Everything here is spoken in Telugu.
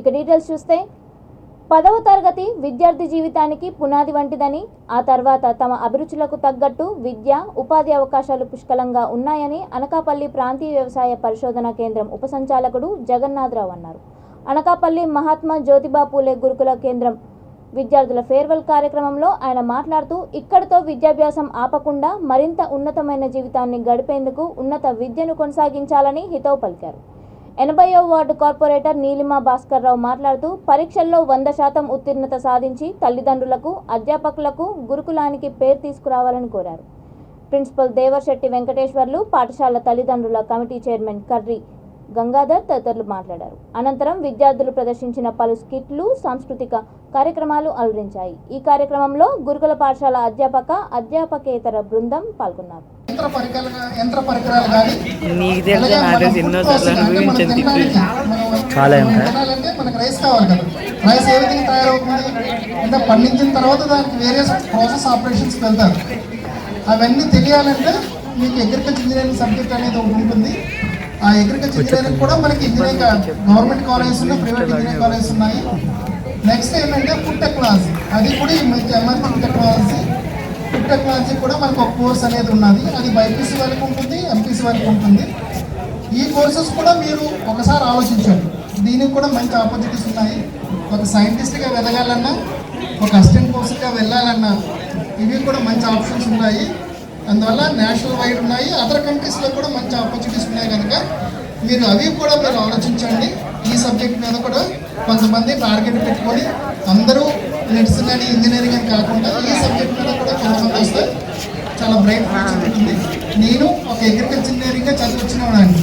ఇక డీటెయిల్స్ చూస్తే 10వ తరగతి విద్యార్థి జీవితానికి పునాది వంటిదని, ఆ తర్వాత తమ అభిరుచులకు తగ్గట్టు విద్య, ఉపాధి అవకాశాలు పుష్కలంగా ఉన్నాయని అనకాపల్లి ప్రాంతీయ వ్యవసాయ పరిశోధనా కేంద్రం ఉప సంచాలకుడు జగన్నాథరావు అన్నారు. అనకాపల్లి మహాత్మా జ్యోతిబా పూలే గురుకుల కేంద్రం విద్యార్థుల ఫేర్వెల్ కార్యక్రమంలో ఆయన మాట్లాడుతూ, ఇక్కడితో విద్యాభ్యాసం ఆపకుండా మరింత ఉన్నతమైన జీవితాన్ని గడిపేందుకు ఉన్నత విద్యను కొనసాగించాలని హితవు పలికారు. 80వ వార్డు కార్పొరేటర్ నీలిమా భాస్కర్రావు మాట్లాడుతూ, పరీక్షల్లో 100% ఉత్తీర్ణత సాధించి తల్లిదండ్రులకు, అధ్యాపకులకు గురుకులానికి పేరు తీసుకురావాలని కోరారు. ప్రిన్సిపల్ దేవర్శెట్టి వెంకటేశ్వర్లు, పాఠశాల తల్లిదండ్రుల కమిటీ చైర్మన్ కర్రి గంగాధర్ తదితరులు మాట్లాడారు. అనంతరం విద్యార్థులు ప్రదర్శించిన పలు స్కిట్లు, సాంస్కృతిక కార్యక్రమాలు అలరించాయి. ఈ కార్యక్రమంలో గురుకుల పాఠశాల అధ్యాపకేతర బృందం పాల్గొన్నారు. పండించిన తర్వాత దానికి వేరియస్ ప్రాసెస్ ఆపరేషన్స్ వెళ్తారు. అవన్నీ తెలియాలంటే మీకు అగ్రికల్చర్ ఇంజనీరింగ్ సబ్జెక్ట్ అనేది ఒకటి ఉంటుంది. ఆ అగ్రికల్చర్ ఇంజనీరింగ్ కూడా మనకి ఇంజనీరింగ్ గవర్నమెంట్ కాలేజెస్ ఉన్నాయి, ప్రైవేట్ ఇంజనీరింగ్ కాలేజెస్ ఉన్నాయి. నెక్స్ట్ ఏంటంటే ఫుడ్ టెక్నాలజీ, అది కూడా మనకి ఎమర్జింగ్ టెక్నాలజీ. ఫుడ్ టెక్నాలజీ కూడా మనకు ఒక కోర్స్ అనేది ఉన్నది. అది బైపీసీ వాళ్ళకి ఉంటుంది, ఎంపీసీ వాళ్ళకి ఉంటుంది. ఈ కోర్సెస్ కూడా మీరు ఒకసారి ఆలోచించండి. దీనికి కూడా మంచి ఆపర్చునిటీస్ ఉన్నాయి. ఒక సైంటిస్ట్గా వెళ్ళగాలన్నా, ఒక అసిస్టెంట్ కోర్సుగా వెళ్ళాలన్నా ఇవి కూడా మంచి ఆప్షన్స్ ఉన్నాయి. అందువల్ల నేషనల్ వైడ్ ఉన్నాయి, అదర్ కంట్రీస్లో కూడా మంచి ఆపర్చునిటీస్ ఉన్నాయి కనుక మీరు అవి కూడా మీరు ఆలోచించండి. ఈ సబ్జెక్ట్ మీద కూడా కొంతమంది టార్గెట్ పెట్టుకొని అందరూ మెడిసిన్ అని ఇంజనీరింగ్ అని కాకుండా ఈ సబ్జెక్ట్ మీద కూడా కొంతమంది వస్తే చాలా బ్రైట్ ఫ్యూచర్ ఉంటుంది. నేను ఒక అగ్రికల్చర్ ఇంజనీరింగ్గా చదివించిన వాడిని.